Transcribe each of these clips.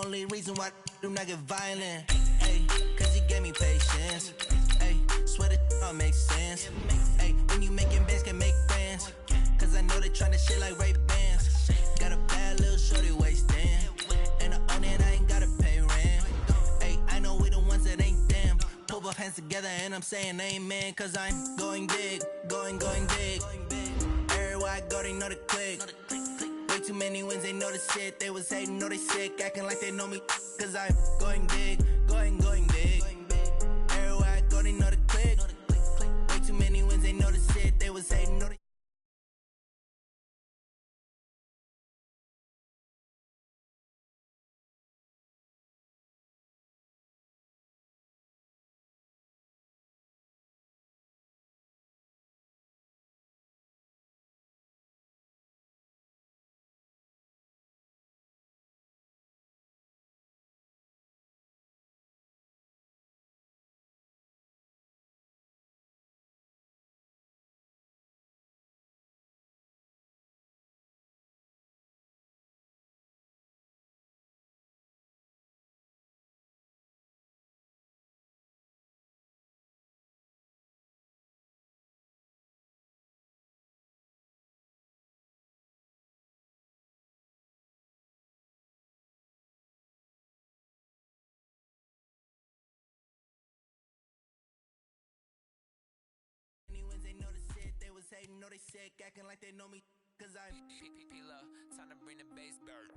only reason why I do not get violent. Ay, cause he gave me patience. Ay, swear that all makes sense. Ay, when you making bands, can make friends. Cause I know they tryna shit like Ray Bans. Got a bad little shorty wasting. And I own it, I ain't gotta pay rent. Ay, I know we the ones that ain't them. Pull both hands together and I'm saying amen. Cause I'm going big, going big. Everywhere I go, they know the click. Way too many wins, they know the shit. They was hating, know they sick, acting like they know me. Cause I'm going big, going big. Everywhere I go, they know the click. Way too many wins, they know the shit. They was hating, know they. They know the shit, they was hating, know they sick, acting like they know me, cause I'm P-P-P-Love, time to bring the bass bird.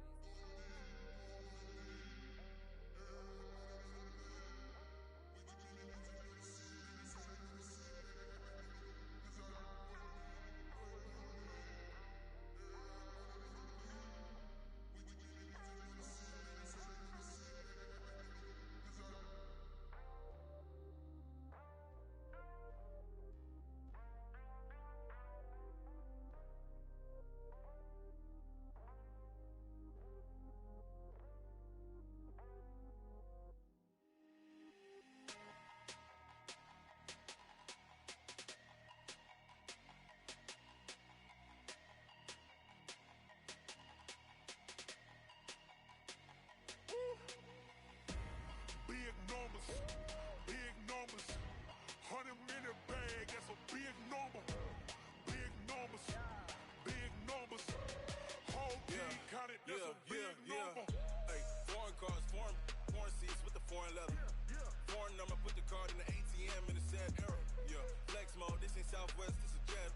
Big numbers, 100 in a bag, that's a big number. Big numbers, whole team counted, that's a big number. Hey, foreign cars, foreign seats with the foreign leather. Foreign number, put the card in the ATM in the sad era. Yeah, flex mode, this ain't Southwest, this is jet.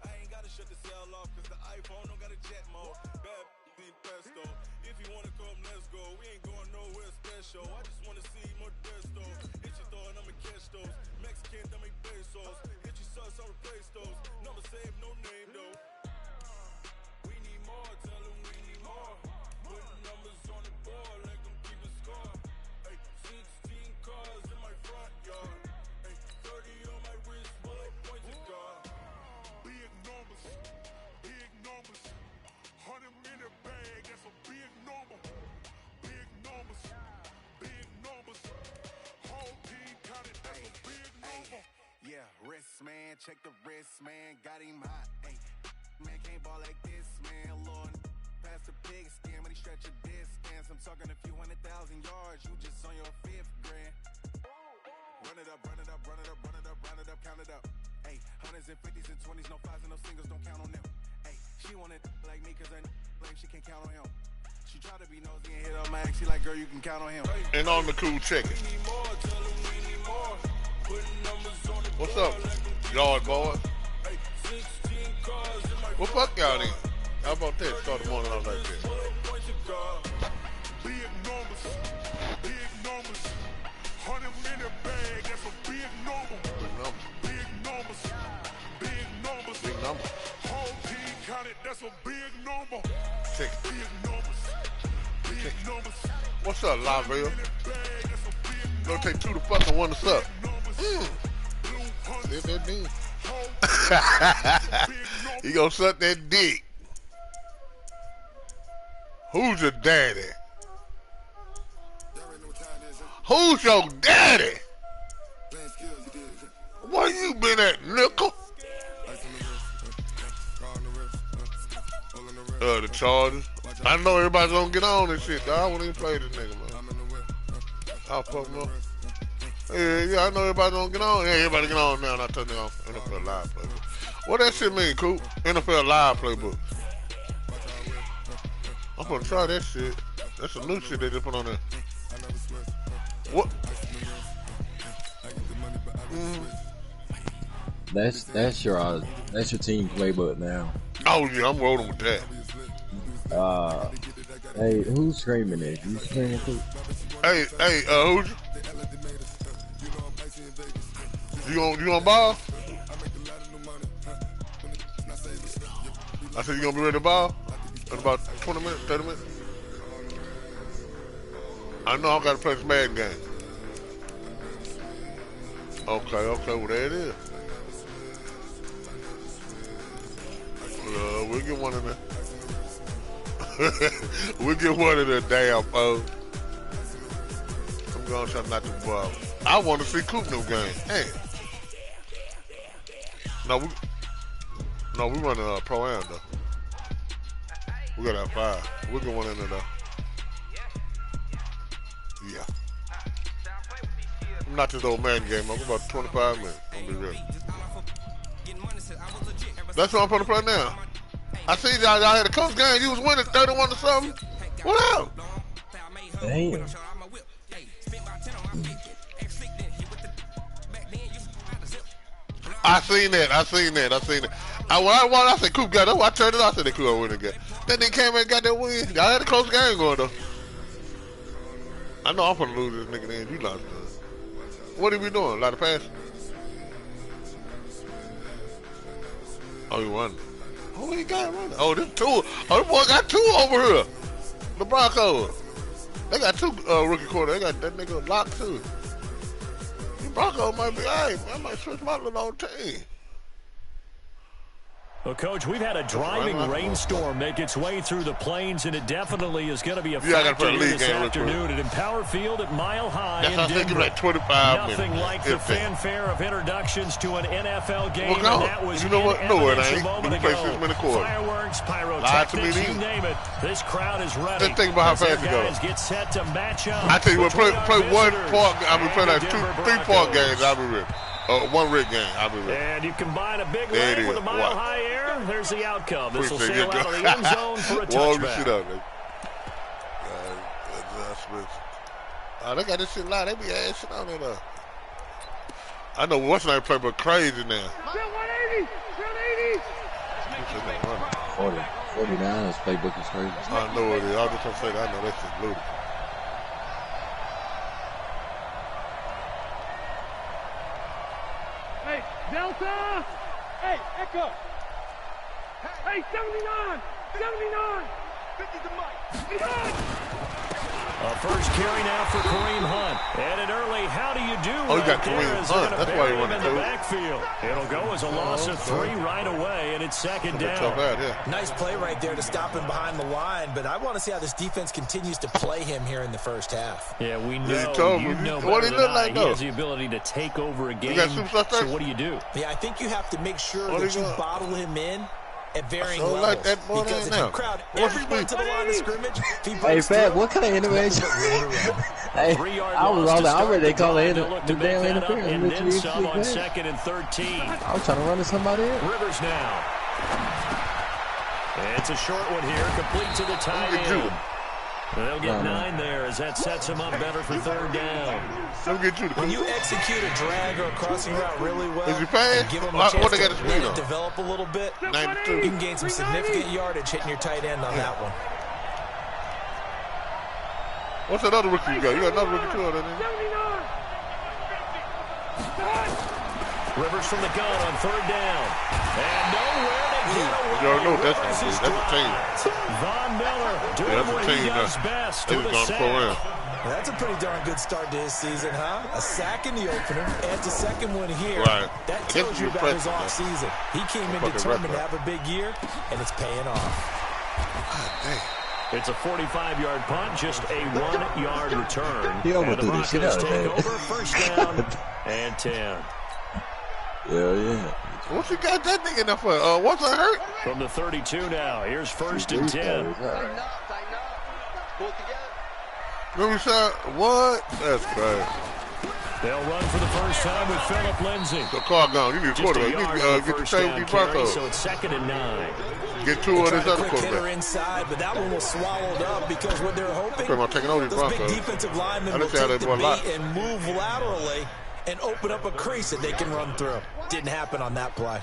I ain't gotta shut the cell off, cause the iPhone don't got a jet mode. Bad in pesto, if you wanna come, let's go. We ain't going nowhere special, I just wanna see more desto. Hit your thought, I'ma catch those. Mexican, dummy pesos. Hit your sus, I'll replace those. Number save, no name though. We need more, tell them we need more. Putting numbers on the board, like them keep a score. Ay, 16 cars in my front yard. Ay, 30 on my wrist while I point to God. Big numbers, 100 in a bag, that's a big number. Big numbers, whole team counted, that's a big number. Yeah, wrist man, check the wrist man, got him hot. Ay, man can't ball like this, man. Lord, pass the pig skin, but he stretch a distance. I'm talking a few 100,000 yards, you just on your 5th grand. Run it up, count it up. Ay, hundreds and 50s and 20s, no 5s and no singles, don't count on them. Ay, she want it like me, cause I like she can't count on him. She try to be nosy and hit on my ex, she like, girl, you can count on him. And on the cool chicken. What's up, yard boy? Well, fuck y'all then. How about that? Start the morning off like that. Big numbers, 100 in a bag, that's a big number. Big numbers, whole team counted, that's a big number. Check. Big numbers. What's up, Lavelle? Gonna take 2 to fucking 1 to suck. Live that dick. He gonna suck that dick. Who's your daddy? Who's your daddy? Where you been at, nickel? The Chargers. I know everybody's gonna get on this shit, dog. I won't even play this nigga, man. I'll fuck him up. Yeah, I know everybody's gonna get on. Yeah, everybody get on now. And I turn it off. NFL Live Playbook. What that shit mean, Coop? NFL Live Playbook. I'm gonna try that shit. That's some new shit they just put on there. What? That's your team playbook now. Oh yeah, I'm rolling with that. Hey, who's screaming this? You screaming too? Hey, who's you gonna ball? I said you gonna be ready to ball in about 20 minutes, 30 minutes. I know I gotta play this Madden game. Okay, well there it is. We'll get one in there. We'll get one in there, damn fool. I'm going to try not to ball. I want to see Coop no game. Hey. No, we running Pro-Am though. We got that 5. We'll get one in there though. Yeah. I'm not this old man game. I'm about 25 minutes. I'm gonna be ready. That's what I'm gonna play now. I see y'all had a close game. You was winning 31 to something. What up? Damn. I seen that. I said Coop got up. I turned it off. I said they Coop win again. Then they came and got that win. Y'all had a close game going though. I know I'm gonna lose this nigga then. You lost. What are we doing? A lot of passing. Oh, you won. Oh, he got running. Oh, this two. Oh, this boy got 2 over here. The Broncos. They got 2 rookie quarter. They got that nigga locked too. The Broncos might be, hey, I might switch my little old team. Well, Coach, we've had a driving rainstorm make its way through the plains, and it definitely is going to be a factor this afternoon at Empower Field at Mile High in Denver. Like 25 Nothing minutes. like the fanfare of introductions to an NFL game, well, no. and that was you know what? No, it ain't. We play 6-minute quarter. Fireworks, pyrotechnics, you name it. This crowd is ready. Let's think about how fast it goes. Guys get set to match up. I tell you what, play one part. I mean, play like 3-part games. I'll be ready. 1 rig game. I'll be ready. And you combine a big rain with a mile-high air. There's the outcome. This will sail out of the end zone for a touchback. They got this shit loud. They be ass shit on it. I know what's not play but crazy now. 49ers playbook is crazy. I know it is. I was just gonna say that. I know that shit's ludicrous. Hey, Delta! Hey, Echo! Hey, 79! 79! 50 to Mike! A first carry now for Kareem Hunt. And an early how do you do you got Kareem Hunt. That's why you want to do it. Backfield. It'll go as a loss of 3 right away, and it's second down. Nice play right there to stop him behind the line, but I want to see how this defense continues to play him here in the first half. Yeah, we know. What he look like, though? He has the ability to take over a game. So what do you do? Yeah, I think you have to make sure that you bottle him in at varying levels. Like that because if you crowd everyone to the line of scrimmage, hey, Fat, what kind of intervention? Hey, I read they call it the damn interference. And then some on 2nd and 13. I was trying to run to somebody else. Rivers now. And it's a short one here, complete to the tight end. They'll get 9 there as that sets him up better for 3rd down. When you execute a drag or a crossing route really well, and give them a chance to let it develop a little bit, you can gain some significant yardage hitting your tight end on that one. What's that other rookie you got? You got another rookie too, doesn't you? Rivers from the gun on 3rd down. And nowhere to get away. You already know what that's going to do. That's a team. Von Miller doing what he does best with a sack. That's a pretty darn good start to his season, huh? A sack in the opener, adds a second one here. Right. That tells you about his offseason. He came in determined to have a big year, and it's paying off. God damn. It's a 45-yard punt, just a 1-yard return. He overthrew this shit out, take over, 1st down and 10. Yeah. What you got that nigga in there for? What's that hurt? From the 32 now. Here's 1st and 10. Let me say, what? That's crazy. They'll run for the first time with Phillip Lindsay. The car gone. You need to quarterback. You need to get the same with these Broncos. So it's 2nd and 9. Get 2 of this other quarterback. hitter Inside, but that one was swallowed up because what they're hoping, those big defensive linemen will take the beat and move laterally and open up a crease that they can run through. Didn't happen on that play.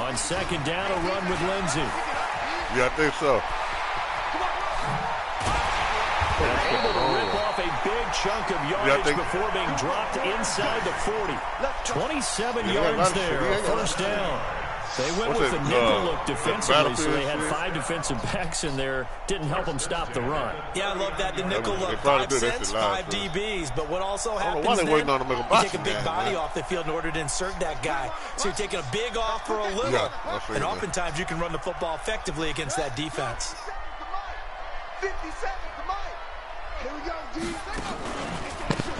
On 2nd down, a run with Lindsay. Yeah, I think so. Able to rip off a big chunk of yardage before being dropped inside the 40. 27 yards there, first down. They went with the nickel look defensively, so they had 5 defensive backs in there. Didn't help them stop the run. Yeah, I love that. The nickel look, 5 cents, 5 DBs. But what also happens then, you take a big body off the field in order to insert that guy. So you're taking a big off for a little. And oftentimes you can run the football effectively against that defense. 50 seconds to Mike. Here we go, D.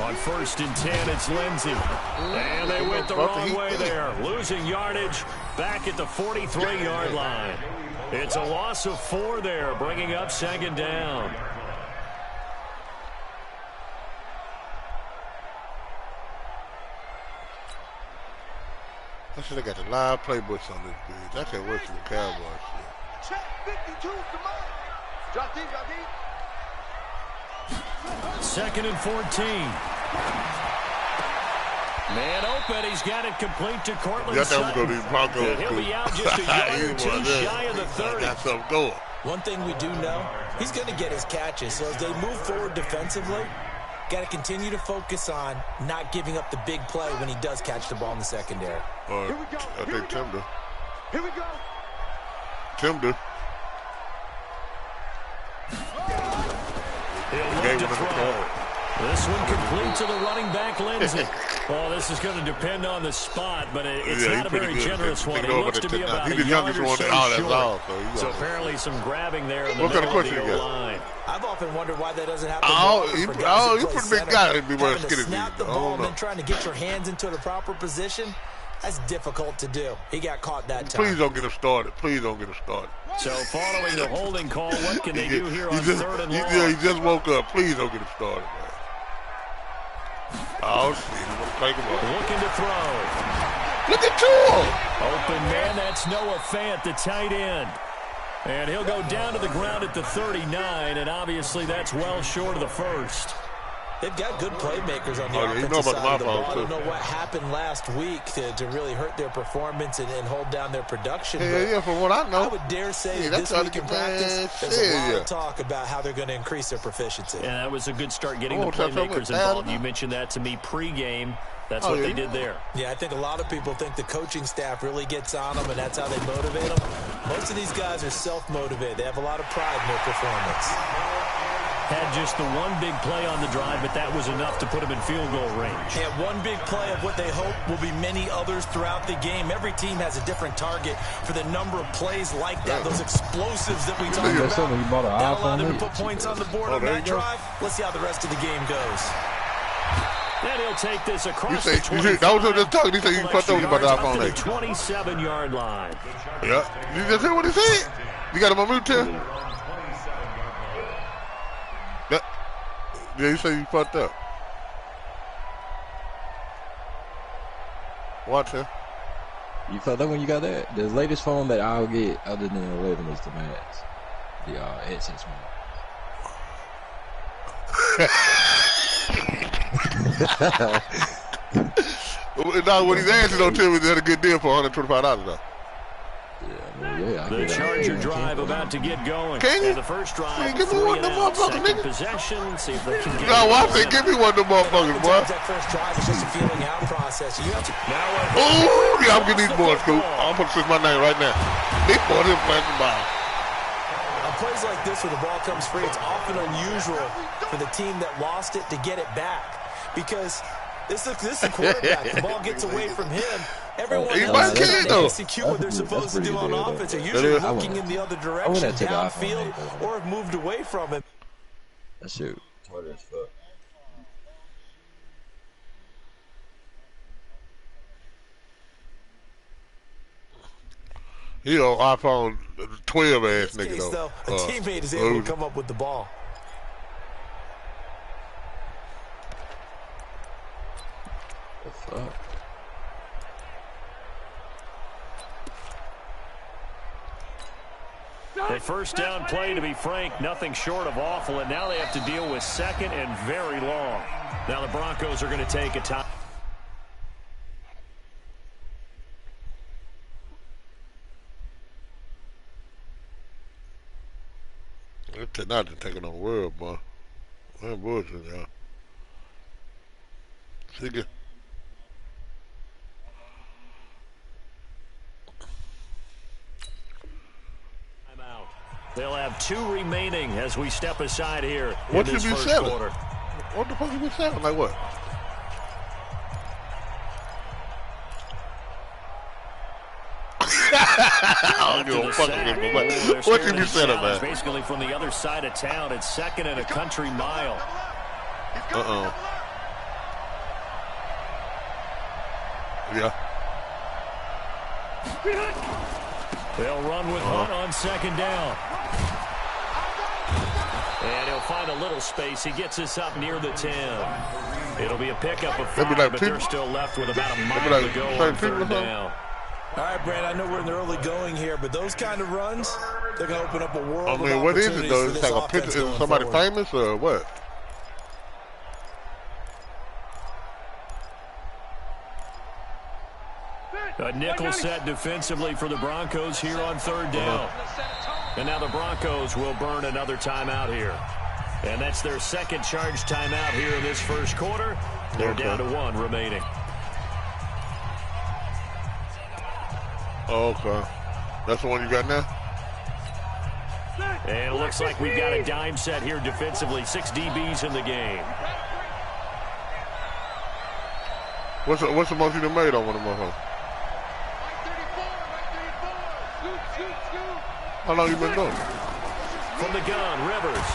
On 1st and 10, it's Lindsay. And they went the wrong way there. Losing yardage back at the 43-yard line. It's a loss of 4 there, bringing up 2nd down. I should have got the live playbooks on this bitch. I can't wait for the Cowboys shit. Check 52 to Mike. Drop deep. 2nd and 14. Man open. He's got it complete to Cortland Sutton. He'll be out just a yard or 2 shy of the 30. Got something going. One thing we do know, he's going to get his catches. So as they move forward defensively, got to continue to focus on not giving up the big play when he does catch the ball in the secondary. I think Tim do. Here we go. Tim do. He'll look to throw. This one complete to the running back, Lindsay. Well, this is going to depend on the spot, but it's not a very generous one. He looks to be about a yard or so short. So apparently some grabbing there in the middle of the line. I've often wondered why that doesn't happen. You pretty big guy to be wearing skinny jeans. Snap the ball and then trying to get your hands into the proper position. That's difficult to do. He got caught that time. Please don't get him started. Please don't get him started. So following the holding call, what can they do here on 3rd and long? Yeah, he just woke up. Please don't get him started, man. Oh, shit. He's going to take him up. Looking to throw. Look at him. Open man, that's Noah Fant, the tight end. And he'll go down to the ground at the 39, and obviously that's well short of the first. They've got good playmakers on the offensive side of the ball. I don't know what happened last week to really hurt their performance and hold down their production. Yeah, from what I know. I would dare say this week in practice, there's a lot of talk about how they're going to increase their proficiency. Yeah, that was a good start getting the playmakers involved. You mentioned that to me pregame. That's what they did there. Yeah, I think a lot of people think the coaching staff really gets on them, and that's how they motivate them. Most of these guys are self-motivated. They have a lot of pride in their performance. Had just the one big play on the drive, but that was enough to put him in field goal range. And one big play of what they hope will be many others throughout the game. Every team has a different target for the number of plays like that, those explosives that we talk about. That allowed him to put points on the board on that drive. Let's see how the rest of the game goes. Then he'll take this across the 25. That was just talking. He said you put those about the iPhone 8. 27-yard line. Yeah. You just hear what he said? You got him on mute, too? Yeah, you say you fucked up. Watch it. You fucked up when you got that? The latest phone that I'll get other than the 11 is the Max. The X6 one. Now, what he's asking, don't tell me they had a good deal for $125, though. The Charger drive about to get going. Can you? The first drive, give me one of them motherfuckers, nigga. Possession, see if they can get no, I say give me one of them motherfuckers, boy. That first drive is just a feeling out process. You have to. Ooh, yeah, I'm getting these boys, Scoop. I'm going to switch my name right now. These boys are playing the ball. On plays like this where the ball comes free, it's often unusual for the team that lost it to get it back. Because this is the quarterback. The ball gets away from him. Everyone else can execute what they're supposed to do on offense. They're usually looking in the other direction, downfield, or have moved away from it. That shit hard as fuck. He an iPhone 12 ass nigga case, though. A teammate is able to come up with the ball. What's up? The first down play, to be frank, nothing short of awful, and now they have to deal with second and very long. Now the Broncos are going to take a time. They're not just taking on the world, boy. Man, bullshit, y'all. Sick. They'll have 2 remaining as we step aside here What in this you be first selling? quarter. What the fuck you be selling? Like what? I don't give a fuck. What you be selling, man? Basically from the other side of town. It's second and a country mile. Uh-oh. Yeah. They'll run with Hunt on second down. And he'll find a little space. He gets us up near the 10. It'll be a pickup of 5, but they're still left with about a mile to go on third down. All right, Brad, I know we're in the early going here, but those kind of runs, they're going to open up a world of opportunities. What is it, though? It's like a picture. Is it somebody famous or what? A nickel set defensively for the Broncos here on third down. And now the Broncos will burn another timeout here. And that's their second charge timeout here in this first quarter. They're down to 1 remaining. Okay. That's the one you got now? And it looks like we've got a dime set here defensively. 6 DBs in the game. What's the most you done made on one of them? How long you been doing? From the gun, Rivers.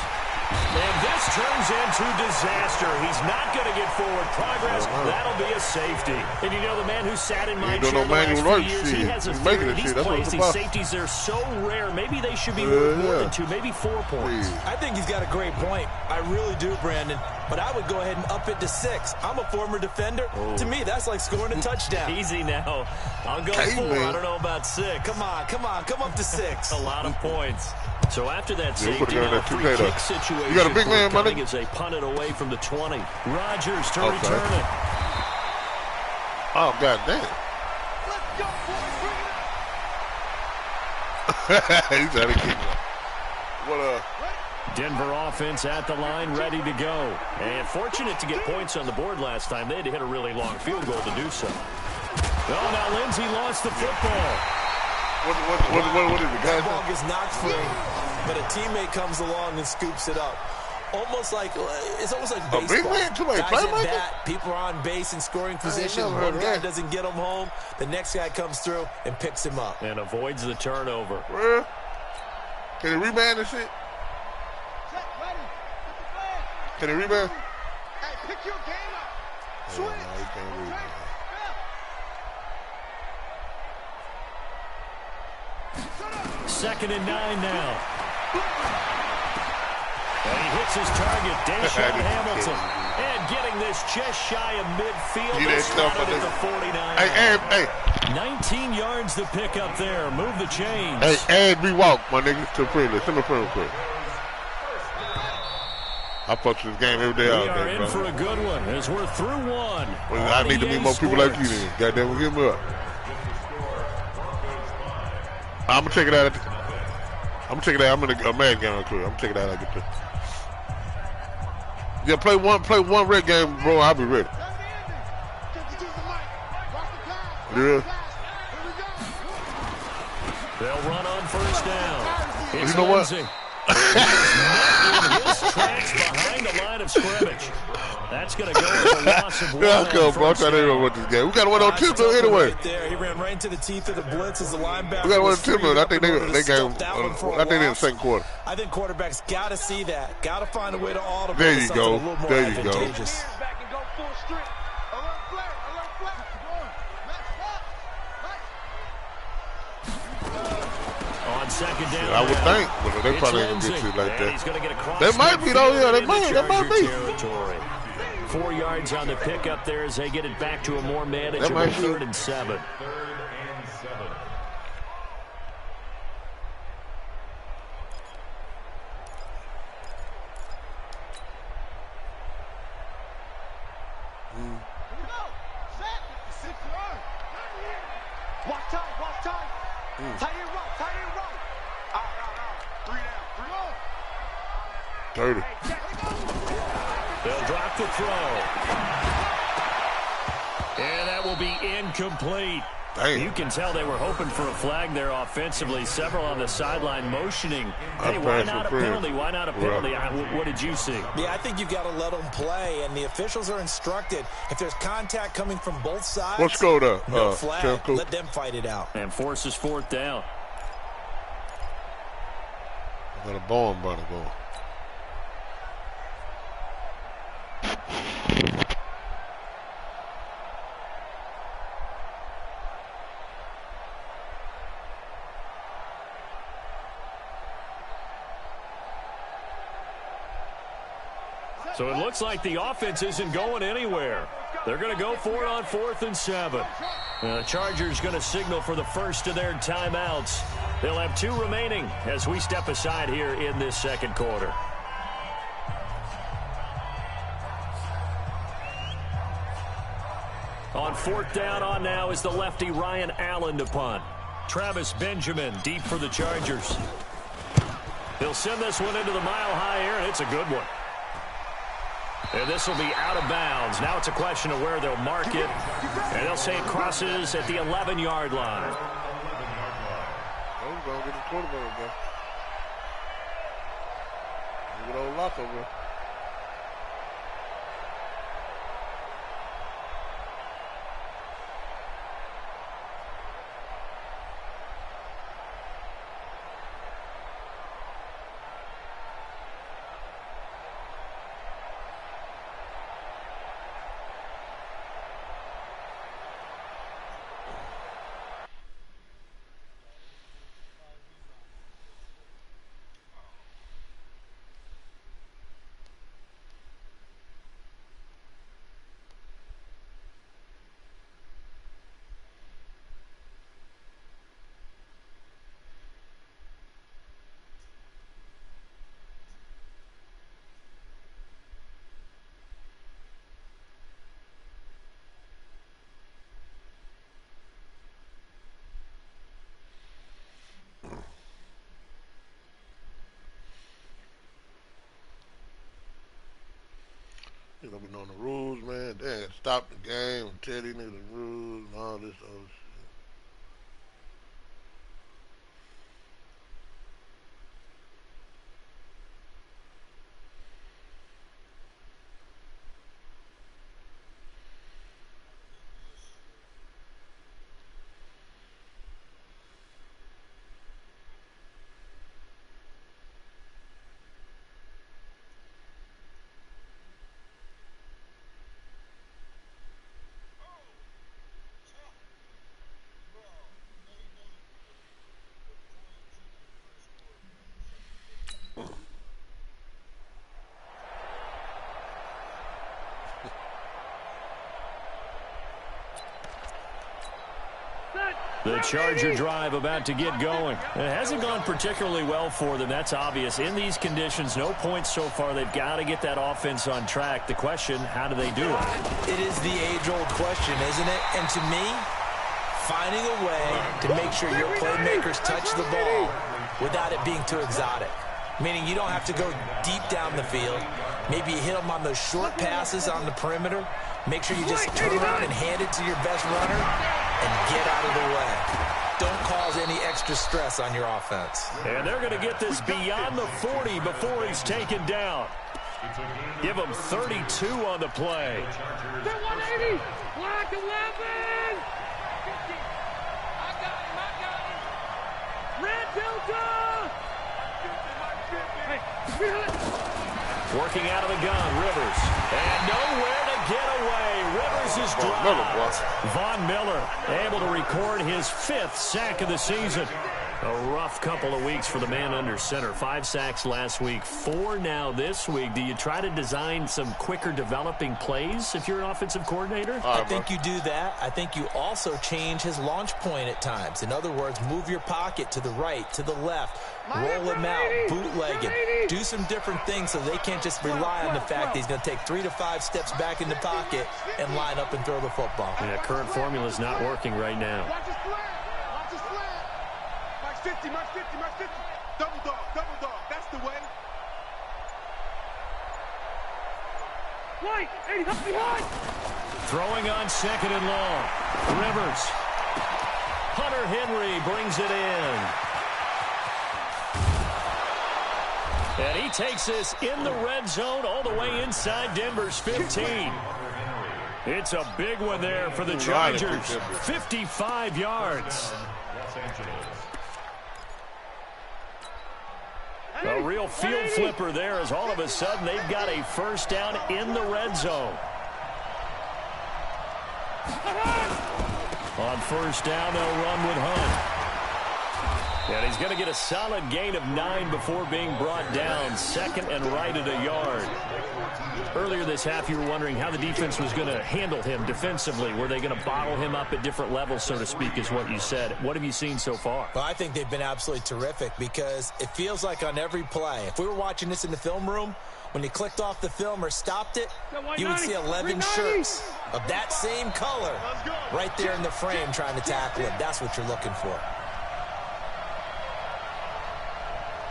And this turns into disaster. He's not going to get forward progress. That'll be a safety. And you know, the man who sat in my chair the last few years, he has a theory. These plays, these safeties, they're so rare. Maybe they should be worth more than 2, maybe 4 points. I think he's got a great point. I really do, Brandon. But I would go ahead and up it to 6. I'm a former defender. To me, that's like scoring a touchdown. Easy now. I'll go 4. I don't know about 6. Come on. Come up to 6. A lot of points. So after that safety, now, free kick situation, you got a big man, money? As they punt it away from the 20. Rodgers to return it. Oh, God damn. He's out of kick. What Denver offense at the line, ready to go. And fortunate to get points on the board last time. They had to hit a really long field goal to do so. Oh, now Lindsey lost the football. What is it, guys? The ball gets knocked free, but a teammate comes along and scoops it up. It's almost like baseball. A big man, guys at bat, people are on base in scoring position. One guy doesn't get him home. The next guy comes through and picks him up. And avoids the turnover. Well, can he rebound and shit? Can he rebound? Hey, pick your game up. Switch. No, he can't rebound. Second and 9 now. And he hits his target, Deshaun Hamilton. And getting this just shy of midfield. At the 49. Hey. 19 yards to pick up there. Move the chains. Hey, and we walk, my nigga, to friendly. Send me friendly quick. I fuck this game every day out there, We are in for a good one as we're through 1. Well, I need to meet more people like you then. Goddamn, we'll get me up. I'm gonna check it out. I'm in a mad game real quick. I'm gonna check it out. I get there. Yeah, play one red game, bro. I'll be ready. Yeah. They'll run on first down. It's you know what? in his tracks behind the line of scrimmage. That's going to go with a loss of 1. Yeah, go, bro. I'm trying to hear about this game. We got one on 10 minutes anyway. Right there. He ran right into the teeth of the blitz as the linebacker. We got one on 10 minutes. I think they game. I think in the second quarter. I think quarterbacks got to see that. Got to find a way to audible. There you go. There you go. second down. I would think, but they probably ain't gonna get you like that. They might be though. Yeah, they might. They might be. Territory. 4 yards on the pickup there as they get it back to a more manageable 3rd and 7. Watch time. Tight end right. Out. 3 down. 30. They'll drop the throw. And that will be incomplete. Damn. You can tell they were hoping for a flag there offensively. Several on the sideline motioning. Hey, why not a penalty? Why not a penalty? What did you see? Yeah, I think you've got to let them play, and the officials are instructed. If there's contact coming from both sides, let's go to no flag. Let them fight it out. And forces 4th down. Got a bomb bunny going. So it looks like the offense isn't going anywhere. They're going to go for it on 4th and 7. The Chargers going to signal for the first of their timeouts. They'll have 2 remaining as we step aside here in this second quarter. On 4th down on now is the lefty Ryan Allen to punt. Travis Benjamin deep for the Chargers. They'll send this one into the mile-high air, and it's a good one. And this will be out of bounds. Now it's a question of where they'll mark it. And they'll say it crosses at the 11-yard line. Oh, going to get the quarterback again. Good old lock over there. You know, we know the rules, man. Damn, stop the game and tell these niggas the rules and all this other shit. The Charger drive about to get going. It hasn't gone particularly well for them. That's obvious. In these conditions, no points so far. They've got to get that offense on track. The question, how do they do it? It is the age-old question, isn't it? And to me, finding a way to make sure your playmakers touch the ball without it being too exotic. Meaning you don't have to go deep down the field. Maybe you hit them on those short passes on the perimeter. Make sure you just turn around and hand it to your best runner and get out of the way. Don't cause any extra stress on your offense. And they're going to get this beyond the 40 before he's taken down. Give him 32 on the play. 180, block 11. I got him. Red Delta. Working out of the gun, Rivers. And nowhere to get away. Rivers is dropped. Von Miller able to record his 5th sack of the season. A rough couple of weeks for the man under center. 5 sacks last week, 4 now this week. Do you try to design some quicker developing plays if you're an offensive coordinator? I think you do that. I think you also change his launch point at times. In other words, move your pocket to the right, to the left, roll him out, bootleg him. Do some different things so they can't just rely on the fact that he's going to take 3 to 5 steps back in the pocket and line up and throw the football. Yeah, current formula is not working right now. Watch his slant. Watch his slant. Max 50, Max 50, Max 50. Double dog, double dog. That's the way. Right, 80, behind. Throwing on 2nd and long. Rivers. Hunter Henry brings it in. And he takes this in the red zone all the way inside Denver's 15. It's a big one there for the Chargers. 55 yards. A real field flipper there as all of a sudden they've got a first down in the red zone. On first down, they'll run with Hunt. And he's going to get a solid gain of 9 before being brought down. 2nd and right at a yard. Earlier this half, you were wondering how the defense was going to handle him defensively. Were they going to bottle him up at different levels, so to speak, is what you said. What have you seen so far? Well, I think they've been absolutely terrific because it feels like on every play, if we were watching this in the film room, when you clicked off the film or stopped it, you would see 11 shirts of that same color right there in the frame trying to tackle him. That's what you're looking for.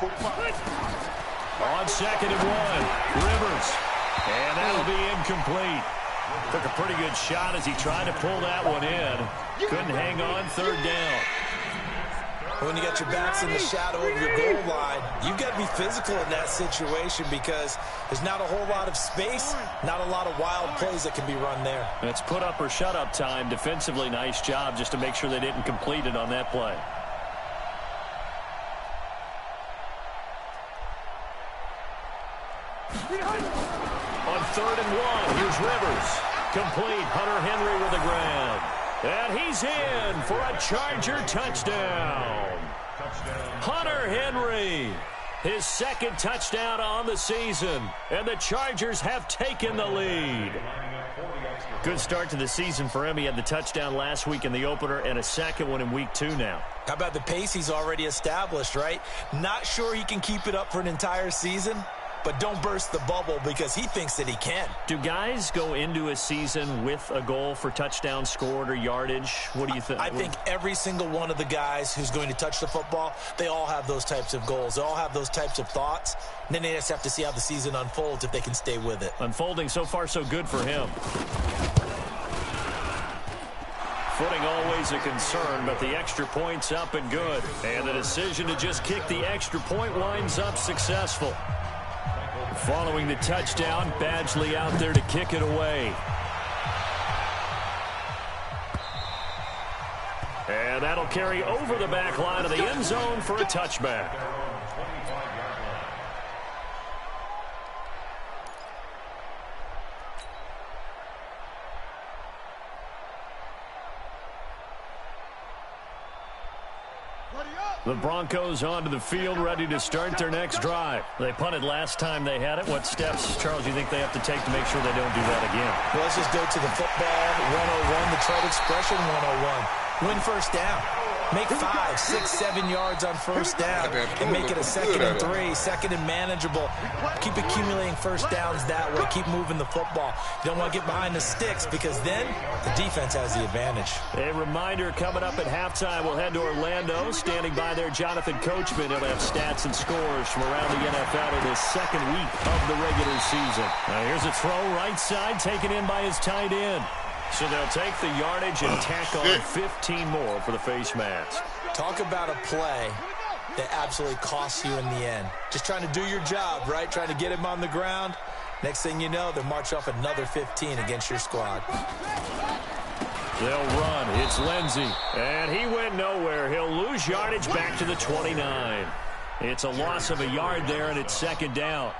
On 2nd and 1, Rivers. And that'll be incomplete. Took a pretty good shot as he tried to pull that one in. Couldn't hang on 3rd down. When you got your backs in the shadow of your goal line, you've got to be physical in that situation because there's not a whole lot of space, not a lot of wild plays that can be run there. It's put up or shut up time. Defensively, nice job just to make sure they didn't complete it on that play. On 3rd and 1, here's Rivers. Complete. Hunter Henry with the grab. And he's in for a Charger touchdown. Hunter Henry, his 2nd touchdown on the season. And the Chargers have taken the lead. Good start to the season for him. He had the touchdown last week in the opener and a 2nd one in week 2 now. How about the pace he's already established, right? Not sure he can keep it up for an entire season, but don't burst the bubble because he thinks that he can. Do guys go into a season with a goal for touchdowns scored or yardage? What do you think? I think every single one of the guys who's going to touch the football, they all have those types of goals. They all have those types of thoughts. And then they just have to see how the season unfolds if they can stay with it. Unfolding so far so good for him. Footing always a concern, but the extra point's up and good. And the decision to just kick the extra point winds up successful. Following the touchdown, Badgley out there to kick it away. And that'll carry over the back line of the end zone for a touchback. The Broncos onto the field, ready to start their next drive. They punted last time they had it. What steps, Charles, do you think they have to take to make sure they don't do that again? Well, let's just go to the football 101, the trade expression 101. Win first down. Make 5, 6, 7 yards on first down and make it a 2nd and 3, 2nd and manageable. Keep accumulating first downs that way. Keep moving the football. You don't want to get behind the sticks because then the defense has the advantage. A reminder coming up at halftime, we'll head to Orlando. Standing by there, Jonathan Coachman. He'll have stats and scores from around the NFL in the 2nd week of the regular season. Now here's a throw right side, taken in by his tight end. So they'll take the yardage and tack on 15 more for the face mask. Talk about a play that absolutely costs you in the end. Just trying to do your job, right? Trying to get him on the ground. Next thing you know, they'll march off another 15 against your squad. They'll run. It's Lindsey. And he went nowhere. He'll lose yardage back to the 29. It's a loss of a yard there, and it's 2nd down.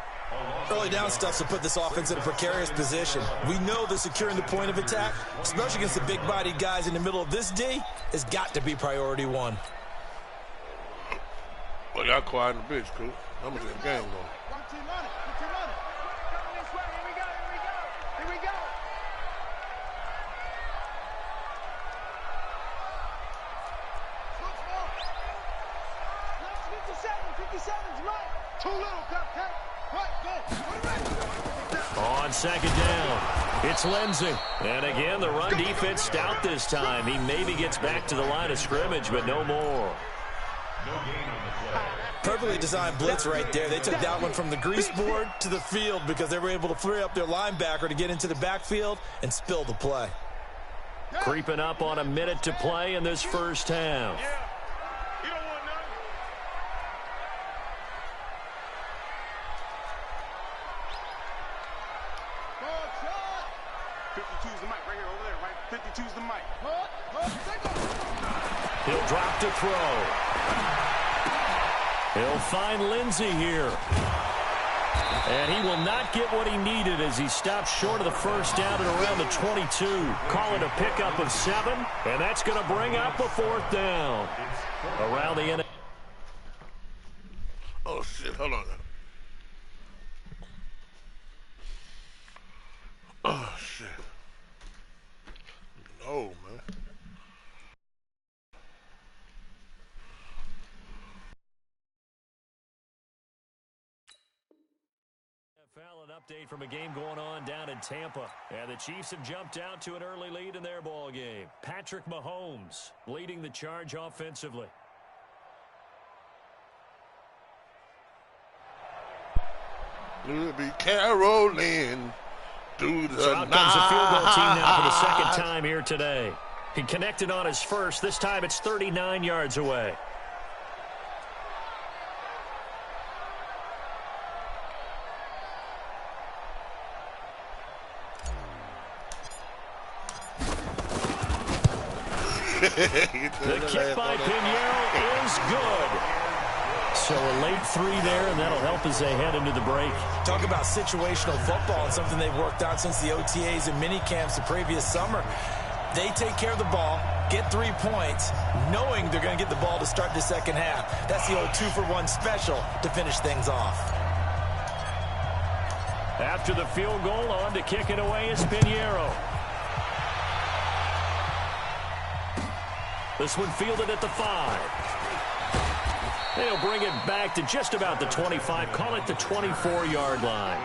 Early down stuff to put this offense in a precarious position. We know that securing the point of attack, especially against the big-bodied guys in the middle of this D, has got to be priority 1. Well, y'all quiet in the bitch, cool. I'm going to get the game going. Here we go. 57's right. Too little, Cupcake. Right, go. On second down, it's Lindsey. And again, the run defense stout this time. He maybe gets back to the line of scrimmage, but no more. Perfectly designed blitz right there. They took that one from the grease board to the field because they were able to free up their linebacker to get into the backfield and spill the play. Creeping up on a minute to play in this first half. You don't want none. Good shot. 52's the mic right here, over there, right? 52's the mic. He'll drop to throw. He'll find Lindsey here. And he will not get what he needed as he stopped short of the first down at around the 22. Call it a pickup of 7, and that's going to bring up a fourth down. Around the end. Oh, shit. Hold on now. Oh, shit. No, man. An update from a game going on down in Tampa. And the Chiefs have jumped out to an early lead in their ball game. Patrick Mahomes leading the charge offensively. We'll be caroling through the So out night. comes the field goal team now for the second time here today. He connected on his first. This time it's 39 yards away. The kick by Pinheiro is good. So a late 3 there, and that'll help as they head into the break. Talk about situational football and something they've worked on since the OTAs and mini camps the previous summer. They take care of the ball, get 3 points, knowing they're going to get the ball to start the second half. That's the old 2-for-1 special to finish things off. After the field goal, on to kick it away is Pinheiro. This one fielded at the 5. They'll bring it back to just about the 25. Call it the 24-yard line.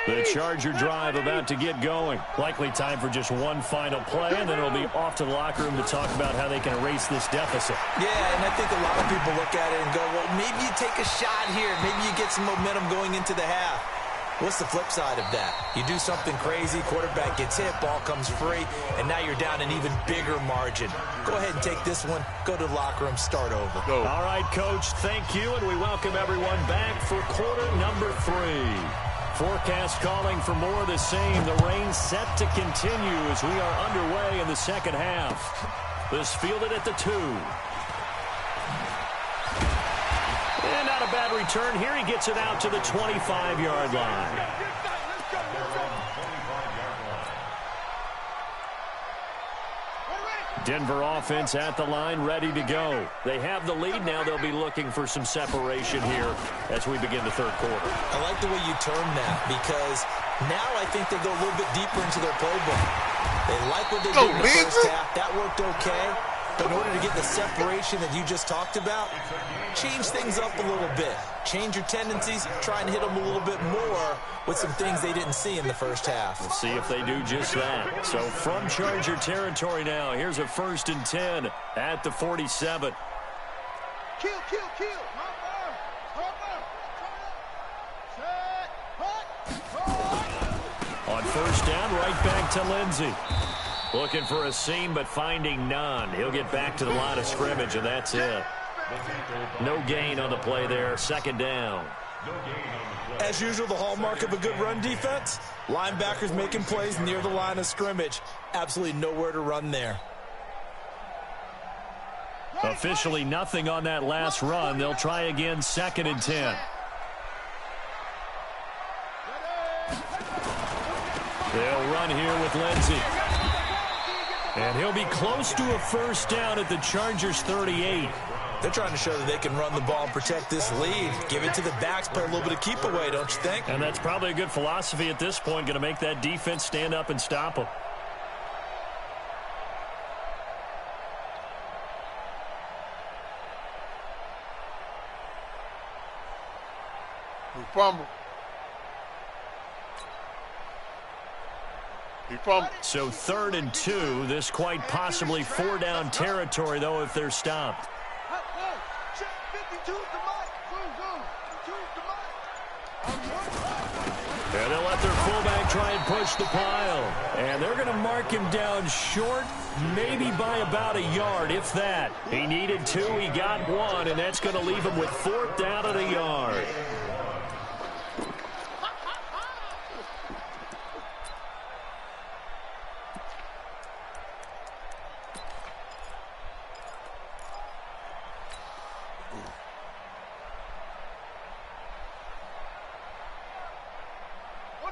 The Charger drive about to get going. Likely time for just one final play, and then it'll be off to the locker room to talk about how they can erase this deficit. Yeah, and I think a lot of people look at it and go, well, maybe you take a shot here. Maybe you get some momentum going into the half. What's the flip side of that? You do something crazy, quarterback gets hit, ball comes free, and now you're down an even bigger margin. Go ahead and take this one, go to the locker room, start over. Go. All right, Coach, thank you, and we welcome everyone back for quarter number 3. Forecast calling for more of the same. The rain set to continue as we are underway in the second half. This fielded at the 2. And not a bad return here. He gets it out to the 25-yard line. Denver offense at the line, ready to go. They have the lead. Now they'll be looking for some separation here as we begin the third quarter. I like the way you term that because now I think they go a little bit deeper into their playbook. They like what they did in the first half. That worked okay. But in order to get the separation that you just talked about, change things up a little bit. Change your tendencies, try and hit them a little bit more with some things they didn't see in the first half. We'll see if they do just that. So from Charger territory now, here's a 1st and 10 at the 47. Kill. On first down, right back to Lindsey. Looking for a seam, but finding none. He'll get back to the line of scrimmage, and that's it. No gain on the play there. 2nd down. As usual, the hallmark of a good run defense, linebackers making plays near the line of scrimmage. Absolutely nowhere to run there. Officially nothing on that last run. They'll try again, 2nd and 10. They'll run here with Lindsey. And he'll be close to a first down at the Chargers' 38. They're trying to show that they can run the ball and protect this lead. Give it to the backs, play a little bit of keep away, don't you think? And that's probably a good philosophy at this point, going to make that defense stand up and stop them. So 3rd and 2. This quite possibly 4-down territory, though, if they're stopped. And they'll let their fullback try and push the pile. And they're going to mark him down short, maybe by about a yard, if that. He needed 2, he got 1, and that's going to leave him with 4th down at a yard.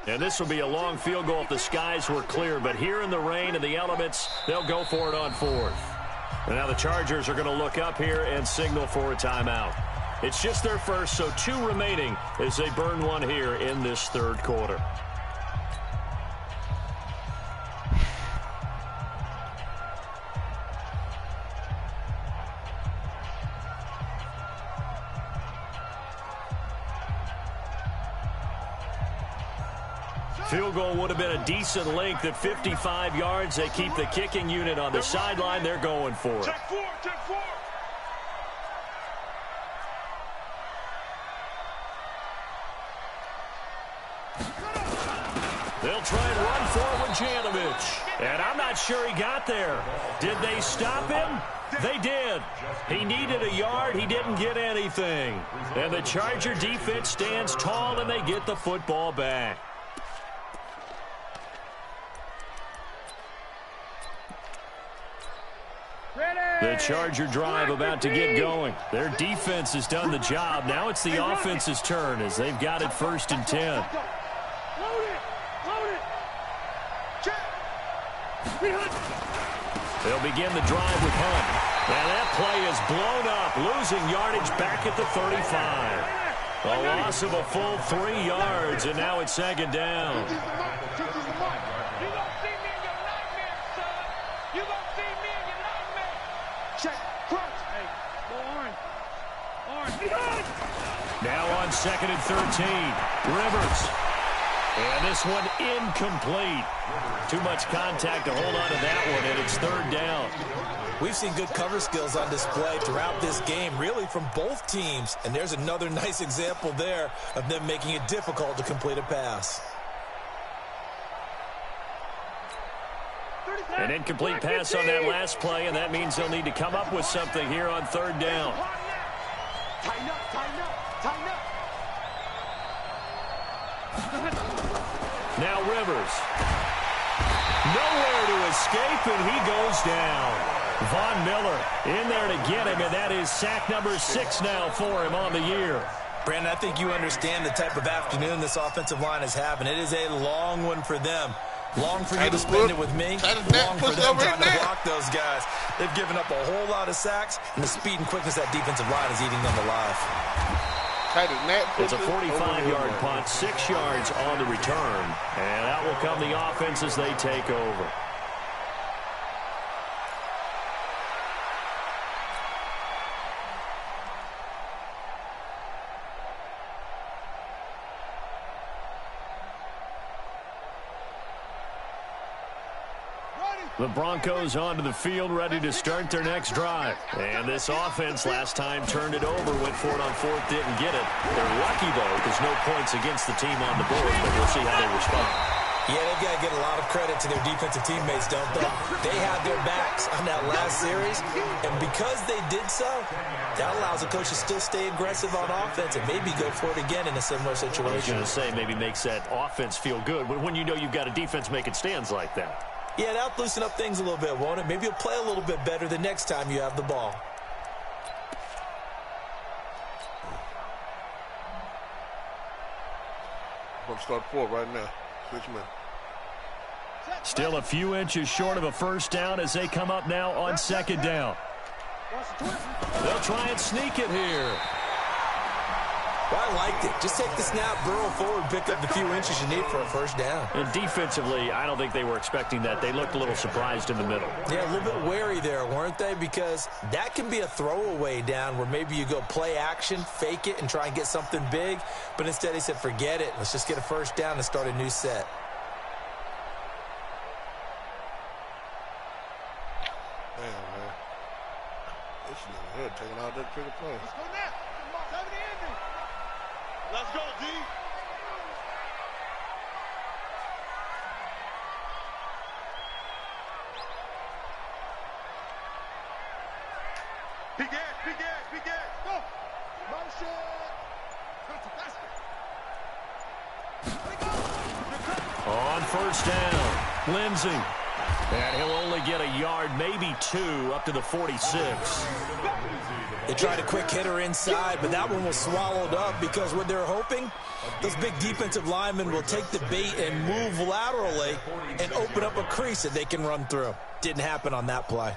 And this will be a long field goal if the skies were clear. But here in the rain and the elements, they'll go for it on 4th. And now the Chargers are going to look up here and signal for a timeout. It's just their first, so 2 remaining as they burn 1 here in this 3rd quarter. Field goal would have been a decent length at 55 yards. They keep the kicking unit on the sideline. They're going for it. Check 4, check 4. They'll try and run for it with Janovich. And I'm not sure he got there. Did they stop him? They did. He needed a yard. He didn't get anything. And the Charger defense stands tall, and they get the football back. The Charger drive about to get going. Their defense has done the job. Now it's the offense's turn as they've got it 1st and 10. Load it! Load it! Check! They'll begin the drive with Hunt. And that play is blown up, losing yardage back at the 35. A loss of a full 3 yards, and now it's 2nd down. Now on 2nd and 13. Rivers. And this one incomplete. Too much contact to hold on to that one, and it's 3rd down. We've seen good cover skills on display throughout this game, really from both teams. And there's another nice example there of them making it difficult to complete a pass. An incomplete pass on that last play, and that means they'll need to come up with something here on 3rd down. Tighten up, tighten up, tighten up. Now Rivers. Nowhere to escape, and he goes down. Von Miller in there to get him, and that is sack number 6 now for him on the year. Brandon, I think you understand the type of afternoon this offensive line is having. It is a long one for them. Long for you to spend it with me. Long for them trying to block those guys. They've given up a whole lot of sacks, and the speed and quickness of that defensive line is eating them alive. It's a 45-yard punt, 6 yards on the return. And out will come the offense as they take over. The Broncos onto the field, ready to start their next drive. And this offense last time turned it over, went for it on 4th, didn't get it. They're lucky, though, because no points against the team on the board, but we'll see how they respond. Yeah, they've got to get a lot of credit to their defensive teammates, don't they? They had their backs on that last series, and because they did so, that allows the coach to still stay aggressive on offense and maybe go for it again in a similar situation. I was going to say, maybe makes that offense feel good when you know you've got a defense making stands like that. Yeah, that'll loosen up things a little bit, won't it? Maybe you'll play a little bit better the next time you have the ball. I'm going to start 4 right now. 6 men. Still a few inches short of a first down as they come up now on second down. They'll try and sneak it here. Well, I liked it. Just take the snap, burrow forward, pick up the few inches you need for a first down. And defensively, I don't think they were expecting that. They looked a little surprised in the middle. Yeah, a little bit wary there, weren't they? Because that can be a throwaway down where maybe you go play action, fake it, and try and get something big. But instead, he said, forget it. Let's just get a first down and start a new set. Man. This nigga here taking out that trigger play. Let's go now. Let's go, D. Big ass. Go. Motion. On first down, Lindsey. And he'll only get a yard, maybe two, up to the 46. They tried a quick hitter inside, but that one was swallowed up because what they're hoping, those big defensive linemen will take the bait and move laterally and open up a crease that they can run through. Didn't happen on that play.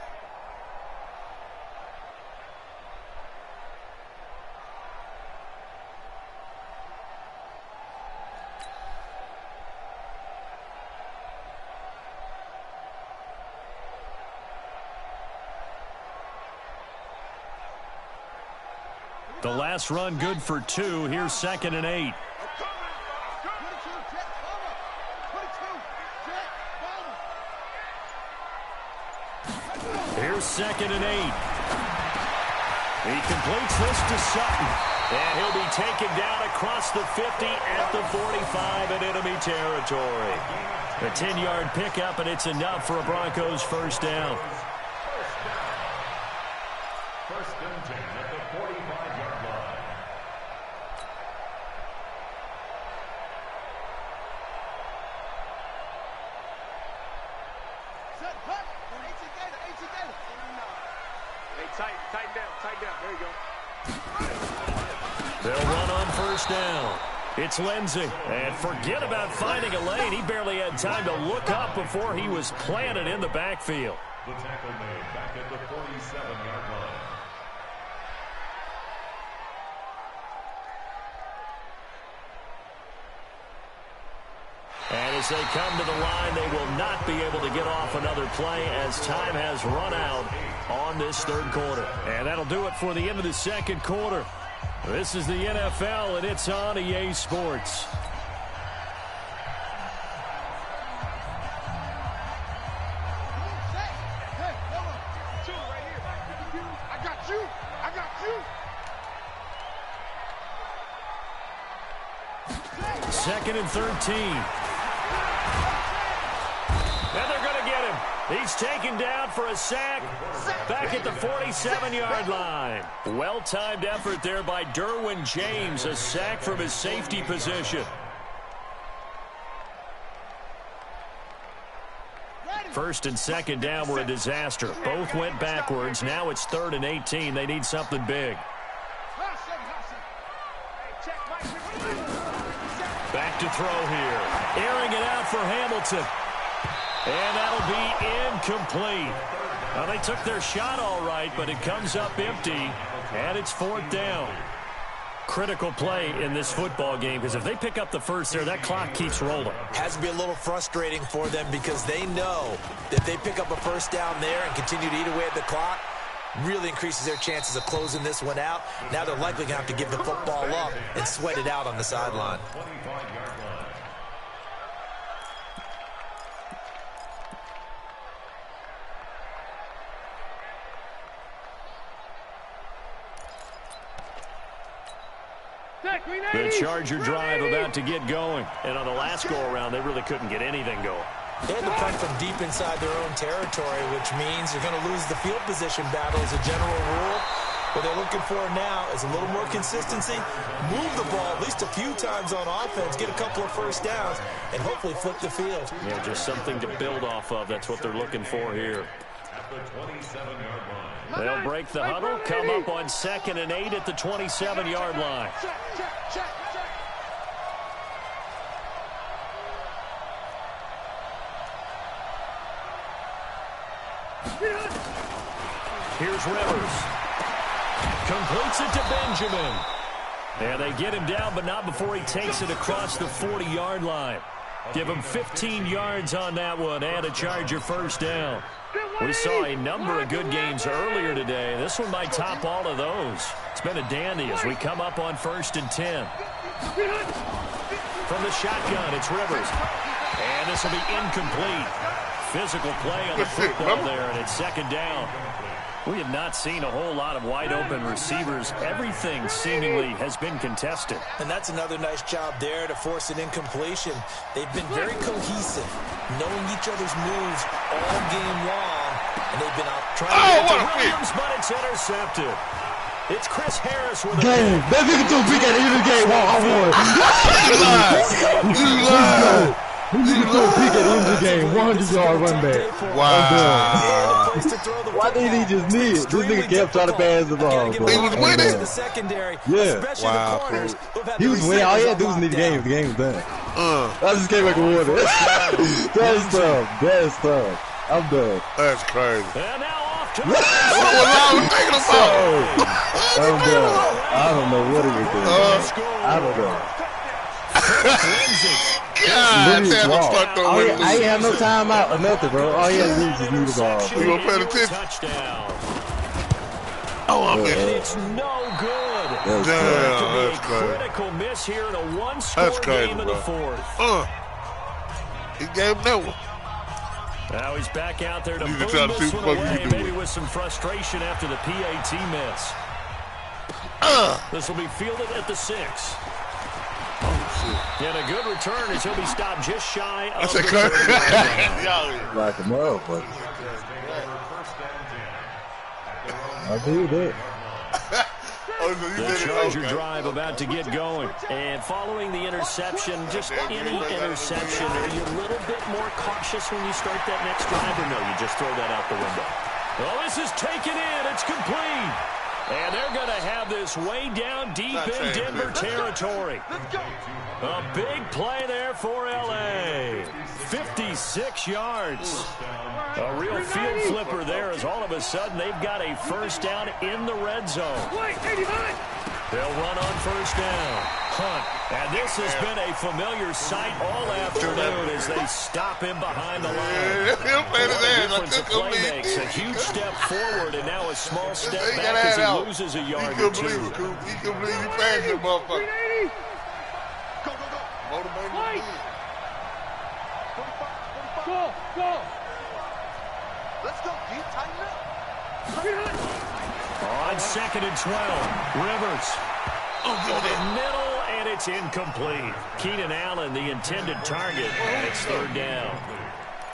The last run good for two. Here's 2nd and 8. Here's 2nd and 8. He completes this to Sutton. And he'll be taken down across the 50 at the 45 in enemy territory. A 10-yard pickup, and it's enough for a Broncos first down. First and 10 at the 45-yard line. Set, hut. 18 Gator. Hey, tighten down. There you go. They'll run on first down. It's Lindsey. And forget about finding a lane. He barely had time to look up before he was planted in the backfield. The tackle made back at the 47-yard line. And as they come to the line, they will not be able to get off another play as time has run out on this third quarter. And that'll do it for the end of the second quarter. This is the NFL, and it's on EA Sports. Second and 13. And they're going to get him. He's taken down for a sack back at the 47-yard line. Well-timed effort there by Derwin James, a sack from his safety position. First and second down were a disaster. Both went backwards. Now it's 3rd and 18. They need something big. Back to throw here. Airing it out for Hamilton. And that'll be incomplete. Well, they took their shot all right, but it comes up empty, and it's 4th down. Critical play in this football game, because if they pick up the first there, that clock keeps rolling. Has to be a little frustrating for them because they know that they pick up a first down there and continue to eat away at the clock, really increases their chances of closing this one out. Now they're likely going to have to give the football up and sweat it out on the sideline. The Charger drive about to get going. And on the last go-around, they really couldn't get anything going. They had to punt from deep inside their own territory, which means you're going to lose the field position battle as a general rule. What they're looking for now is a little more consistency, move the ball at least a few times on offense, get a couple of first downs, and hopefully flip the field. Yeah, just something to build off of. That's what they're looking for here. At the 27-yard line. They'll break the huddle, come up on 2nd and 8 at the 27-yard line. Here's Rivers. Completes it to Benjamin. And they get him down, but not before he takes it across the 40-yard line. Give him 15 yards on that one and a Charger first down. We saw a number of good games earlier today. This one might top all of those. It's been a dandy as we come up on 1st and 10. From the shotgun, it's Rivers. And this will be incomplete. Physical play on the football there, and it's 2nd down. We have not seen a whole lot of wide-open receivers. Everything seemingly has been contested. And that's another nice job there to force an incompletion. They've been very cohesive, knowing each other's moves all game long, and they've been out trying to get to Williams, but it's intercepted. It's Chris Harris with a game. That nigga threw big at the end of the game. You lied. This nigga threw a pick at the end of the game. 100-yard run back. Wow. Why did he just need it? This nigga kept trying to pass the ball, bro. He was winning. The secondary, yeah. Wow. He was winning. All he had to do was need the game. The game was done. I just came back and won it. That's tough. That's tough. I'm done. That's crazy. And now off to what was I thinking about? I'm done. I don't know what he was doing. I don't know. God damn, I ain't have no time out or nothing, bro. All he had to do was just need the ball. You gonna pay attention? Oh, and it's no good. Damn, that's crazy. Critical miss here in a one-score game in the 4th. He gave him that one. Now he's back out there to You boom can try to this see one what away, you do maybe with. with some frustration after the PAT miss. This will be fielded at the 6. And a good return as he'll be stopped just shy of the 30-yard line. Like him up, but I do that. The Charger drive about to get going. And following the interception, just any interception, are you a little bit more cautious when you start that next drive, or no, you just throw that out the window? Well, this is taken in. It's complete. And they're going to have this way down deep in Denver territory. A big play there for L.A. 56 yards. A real field flipper there as all of a sudden they've got a first down in the red zone. They'll run on first down. Hunt. And this has been a familiar sight all afternoon as they stop him behind the line. What a difference a play makes. A huge step forward and now a small step back as he loses a yard or two. He can believe you passed that motherfucker. Go. Let's go. Deep, tighten up. On 2nd and 12, Rivers. Over the middle, and it's incomplete. Keenan Allen, the intended target, and it's 3rd down.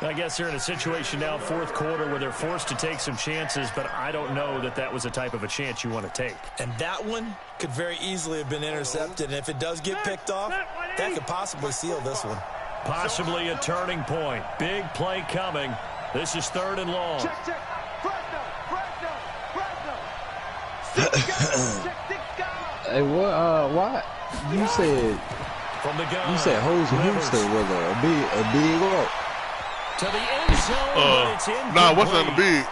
I guess they're in a situation now, 4th quarter, where they're forced to take some chances, but I don't know that that was the type of a chance you want to take. And that one could very easily have been intercepted, and if it does get picked off, that could possibly seal this one. Possibly a turning point. Big play coming. This is 3rd and long. Check. Fresno. Hey, what? You said from the gun. You said Houston was a big walk. To the end zone, but it's incomplete. Nah, what's on the big?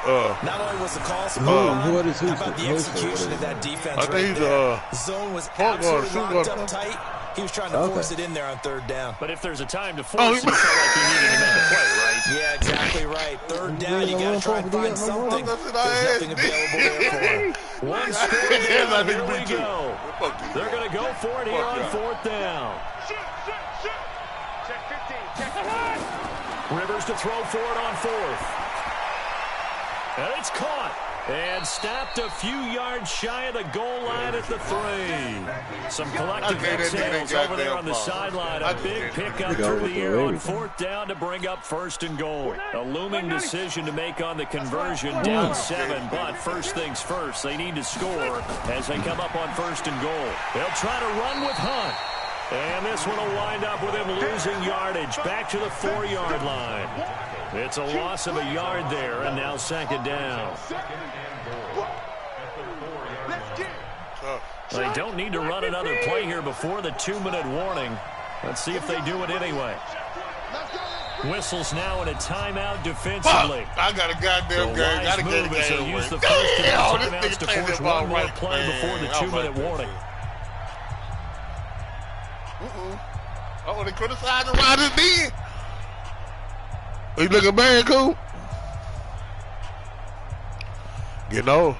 Not only was the call supposed what is how about the execution of that defense? I think he's zone was absolutely locked up tight. He was trying to force it in there on 3rd down. But if there's a time to force it, you felt like you needed him to play, right? Yeah, exactly right. 3rd down, you got to try and find something. There's nothing available there for him. One score down, here we go. They're going to go for it here on 4th down. Check 15. Check 15. Rivers to throw for it on 4th. And it's caught. And stopped a few yards shy of the goal line at the 3. Some collective exhales over there on the sideline. A big pickup through the air on 4th down to bring up 1st and goal. A looming decision to make on the conversion, down 7. But first things first, they need to score as they come up on 1st and goal. They'll try to run with Hunt. And this one will wind up with him losing yardage back to the 4-yard line. It's a loss of a yard there, and now 2nd down. They don't need to run another play here before the 2-minute warning. Let's see if they do it anyway. Whistles now in a timeout defensively. I got a goddamn game. Gotta get a game away. Use the first of the Damn, timeouts this to nigga force played that one more right, play man. before the 2-minute warning. Oh, they criticized him right as then. He looking bad, cool. Getting old.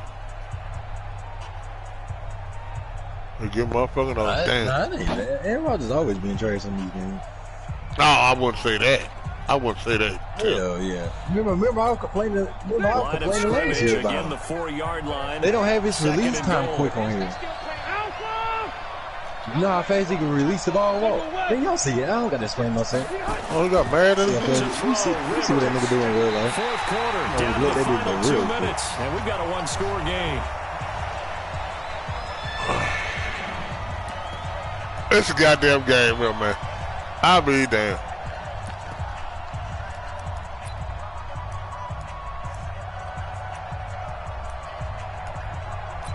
They get motherfucking on. Damn. Nah, it ain't bad. Aaron Rodgers always been trash in these games. No, I wouldn't say that. I wouldn't say that. Hell yeah. Remember I was complaining. Last year about again, the 4-yard line. They don't have his release time quick on here. You know how fast he can release the ball? Then y'all see it. I don't got to explain myself. Oh, he got mad at him? You see what that nigga doing in real life. Fourth quarter, down to the final 2 minutes. And we've got a one-score game. It's a goddamn game, real man. I'll be damn.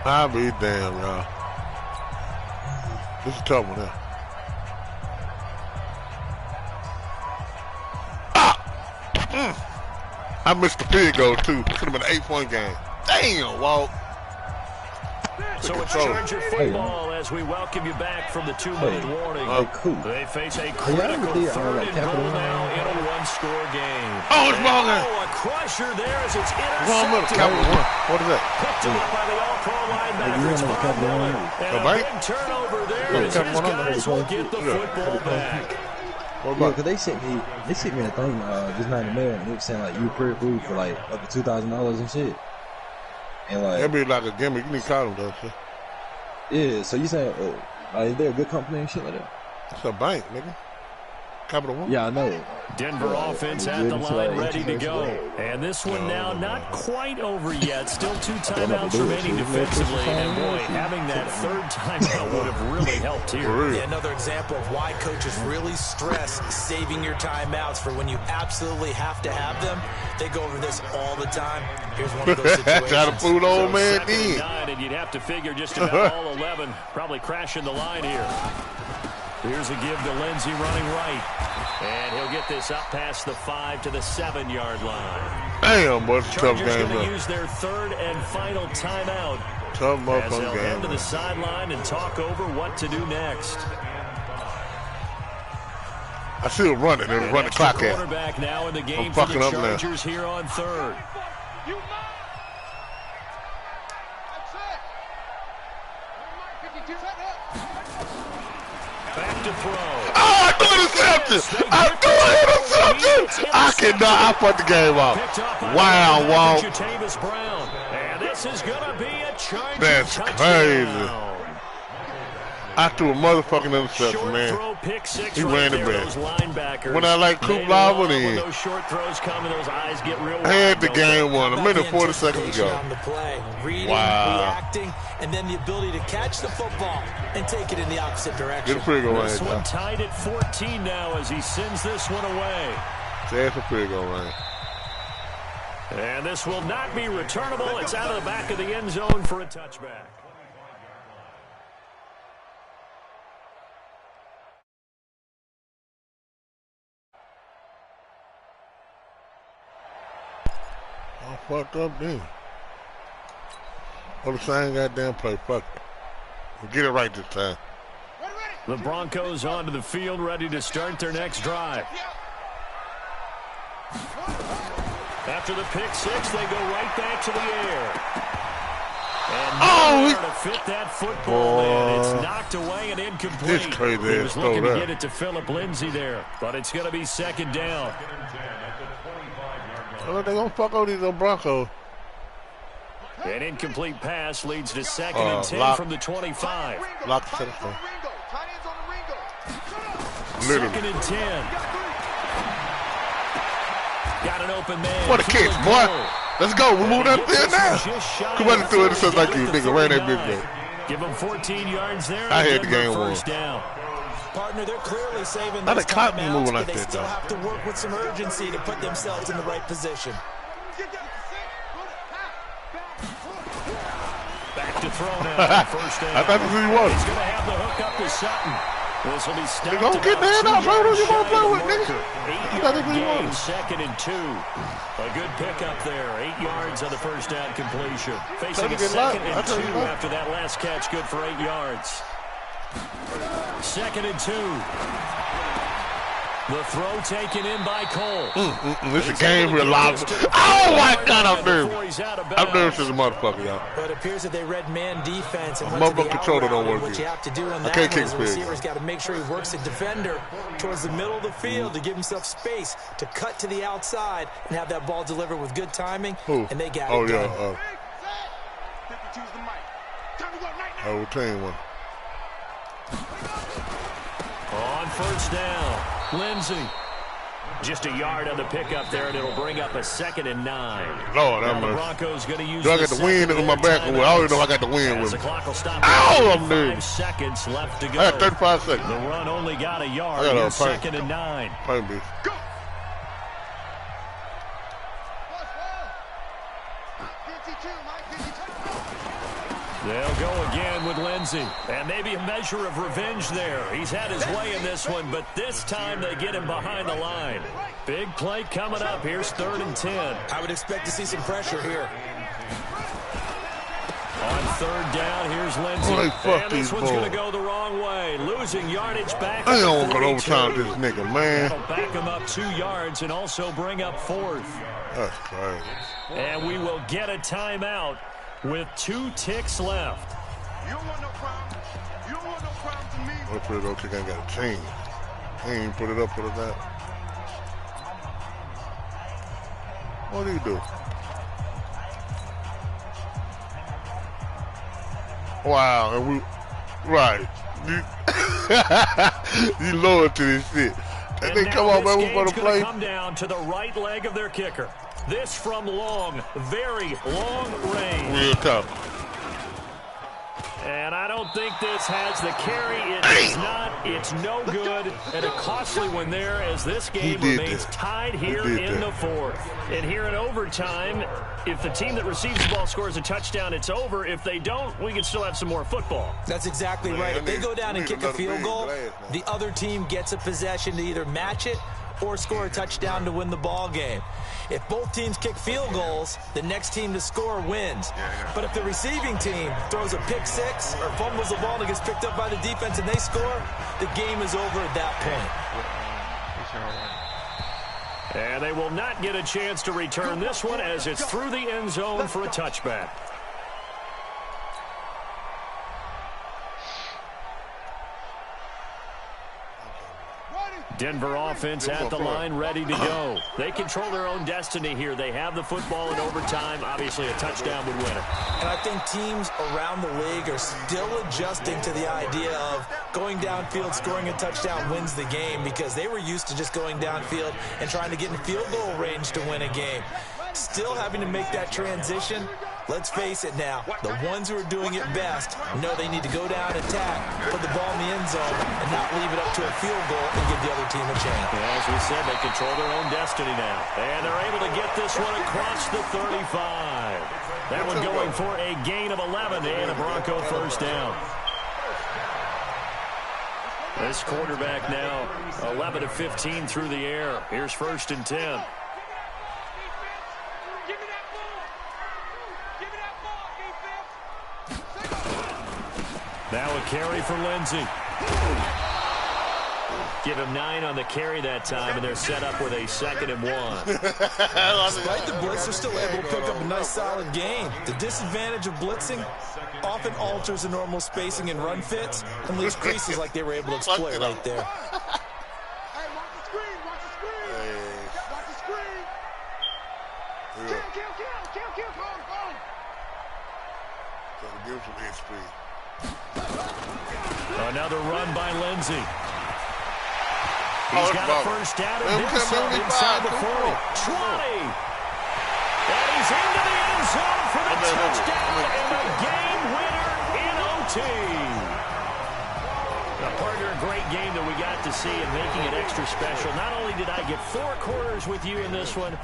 I'll be damn, y'all. This is a tough one now. I missed the field goal too. Could have been an 8-point game. Damn, Walt. So it's Charger football as we welcome you back from the 2-minute warning. Cool. They face a critical third and goal now in a one-score game. Oh, it's ball game. Oh, a crusher there as it's One minute, intercepted. What is that? Picked up by the all-pro linebackers. And a big turnover there as his guys will get the football back. Yeah, because they sent me a thing just now in the mail, and they were saying like you pretty food for like up to $2,000 and shit. And like that'd be like a gimmick. You need to call them though, shit. Yeah, so you saying is there a good company and shit like that? It's a bank, nigga. Capital One. Yeah, I know. Denver offense at the line, ready to go. And this one now not quite over yet. Still 2 timeouts remaining defensively. And boy, having that third timeout would have really helped here. Yeah, another example of why coaches really stress saving your timeouts for when you absolutely have to have them. They go over this all the time. Here's one of those situations. Got a food old man in. And you'd have to figure just about all 11 probably crashing the line here. Here's a give to Lindsey running right. And he'll get this up past the 5 to the 7-yard line. Damn, boy, it's a tough game, going bro. to use their third and final timeout. Tough motherfucking game. As they'll head to the sideline and talk over what to do next. I see him running. They're running the clock at. Quarterback now in the game I'm for fucking the up now. Chargers here on third. Back to throw. Oh, I threw interception. I cannot. I put the game off. Wow, Walt. And this is going to be a Charger That's touchdown. crazy. I threw a motherfucking interception, man. He ran the back. When I like Coop Live when he those short throws come and those eyes get real had the game won a minute 40 seconds ago. On the play, reading, Wow. reacting, and then the ability to catch the football and take it in the opposite direction. Get a pretty good range. This one tied at 14 now as he sends this one away. That's a pretty good range. And this will not be returnable. It's out of the back of the end zone for a touchback. I fucked up then. Oh, the same goddamn play. Fuck it. We'll get it right this time. The Broncos onto the field, ready to start their next drive. After the pick six, they go right back to the air. And to fit that football in. It's knocked away and incomplete. This crazy He was ass looking throw to there. get it to Phillip Lindsay there, but it's going to be second down. Oh, they gonna fuck over these little Broncos. An incomplete pass leads to second and 10 lock. from the 25. Lock the center. Second and 10. Got an open man. What a catch, boy. Let's go. We moved up there now. Come on and throw it just like you. Nigga ran that bitch back. Give him 14 yards there. I had the game first won. down. Partner, they're clearly saving Not those a cotton timeouts, moving but like they that, still though. have to work with some urgency to put themselves in the right position. Back to throw now. First down. I thought this was what he was. He's going to have the hook up to Sutton. This will be stopped. You gonna get there now, bro? You gonna play with, nigga? 8-yard gain, 2nd and 2. A good pickup there. 8 yards on the first down completion. Facing a 2nd and 2 after that last catch. Good for 8 yards. 2nd and 2. The throw taken in by Cole. This is a game real loud. Oh my God, I'm nervous. I'm nervous as a motherfucker, y'all. But it appears that they read man defense and motherfucker controller don't work. What you have to do on that one is the receiver's got to make sure he works the defender towards the middle of the field to give himself space to cut to the outside and have that ball delivered with good timing. And they got it done. I will tell you one. On first down, Lindsey. Just a yard on the pickup there, and it'll bring up a 2nd and 9. Lord, now the Broncos going to use do I got the wind in my back? I already know I got the wind with me. The clock will stop. Ow, I'm nervous. 5 seconds left to go. I got 35 seconds. The run only got a yard. 2nd and 9. Go. They'll go again with Lindsey. And maybe a measure of revenge there. He's had his way in this one, but this time they get him behind the line. Big play coming up. Here's 3rd and 10. I would expect to see some pressure here. On 3rd down, here's Lindsey. And this one's going to go the wrong way. Losing yardage back. I don't want to go overtime this nigga, man. That'll back him up 2 yards and also bring up 4th. That's crazy. And we will get a timeout with 2 ticks left. You don't want no problems. You don't want no problems to me. What for the kick? I got a change. I ain't even put it up for that. What do you do? Wow, and we right. You lower to this shit. And they come on, man. We're gonna play. Come down to the right leg of their kicker. This from long, very long range. Real tough. And I don't think this has the carry. It is not. It's no good. And a costly one there as this game remains tied here in the 4th. And here in overtime, if the team that receives the ball scores a touchdown, it's over. If they don't, we can still have some more football. That's exactly right. If they go down and kick a field goal, the other team gets a possession to either match it or score a touchdown to win the ball game. If both teams kick field goals, the next team to score wins. But if the receiving team throws a pick 6 or fumbles the ball and it gets picked up by the defense and they score, the game is over at that point. And they will not get a chance to return this one as it's through the end zone for a touchback. Denver offense at the line, ready to go. They control their own destiny here. They have the football in overtime. Obviously, a touchdown would win it. And I think teams around the league are still adjusting to the idea of going downfield, scoring a touchdown wins the game because they were used to just going downfield and trying to get in field goal range to win a game. Still having to make that transition. Let's face it now, the ones who are doing it best know they need to go down, attack, put the ball in the end zone, and not leave it up to a field goal and give the other team a chance. Yeah, as we said, they control their own destiny now. And they're able to get this one across the 35. That one going for a gain of 11 and a Bronco first down. This quarterback now 11 of 15 through the air. Here's 1st and 10. Now a carry for Lindsey. Give him 9 on the carry that time, and they're set up with a 2nd and 1. Despite the blitz, they're still able to pick up a nice, solid gain. The disadvantage of blitzing often alters the normal spacing and run fits and leaves creases like they were able to exploit right there. Hey, watch the screen, watch the screen. Watch the screen. Kill, go. So give him some head speed. Another run by Lindsey. He's got a first down and inside the 40. 20. And he's into the end zone for the touchdown and the game winner in OT. Now, partner, a great game that we got to see and making it extra special. Not only did I get 4 quarters with you in this one,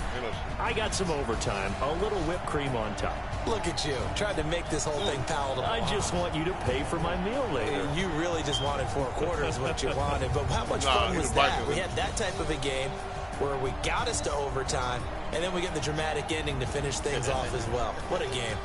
I got some overtime, a little whipped cream on top. Look at you, trying to make this whole thing palatable. I just want you to pay for my meal later. You really just wanted 4 quarters what you wanted, but how much fun was that? We had that type of a game where we got us to overtime, and then we get the dramatic ending to finish things off as well. What a game.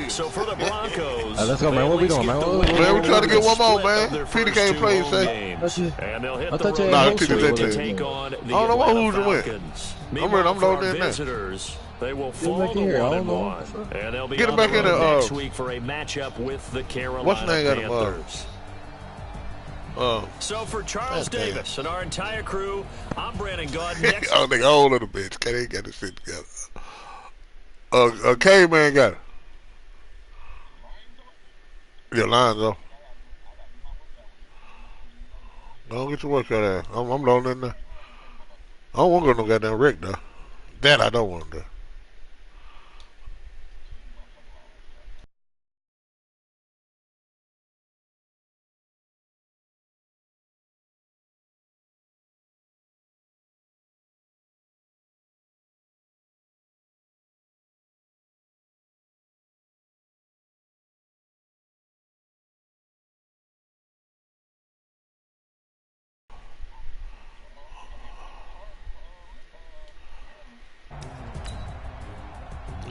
So for the Broncos, let's go, man. What we doing, man? Man, we trying to get one more, man. Peter can't play, say. And they'll hit the road to take on the Atlanta Falcons. Meanwhile, I'm loading in visitors, they will fall to 1-1, and they'll be on the road next week for a matchup with the Carolina Panthers. So for Charles Davis and our entire crew, I'm Brandon Gauden. Oh, nigga, old little bitch. They ain't got this shit together. Caveman got it. Yeah, lines though. Don't get your work out there. I'm loading in there. I don't want to go no goddamn wreck though. That I don't want to do.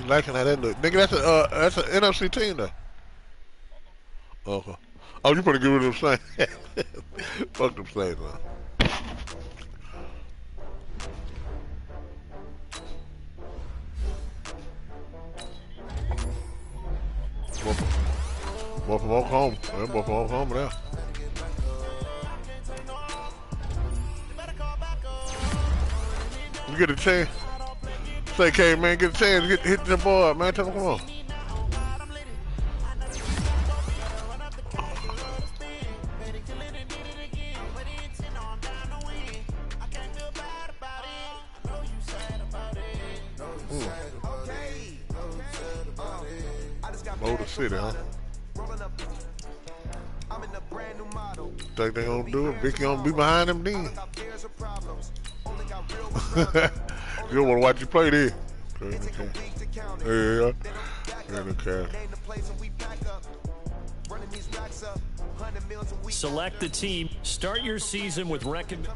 Liking how that look, nigga. That's an NFC team though. Okay. Oh, you better get rid of them Saints. Fuck them Saints, man. Boy from Oklahoma. Yeah, boy from Oklahoma now. You get a chance. Say, K, man, get a chance. Hit the board, man. Tell him, come on. Motor City, huh? Think they gonna do it? Vicky gonna be behind them then. You don't wanna watch you play this. Yeah. Select the team. Start your season with recommend.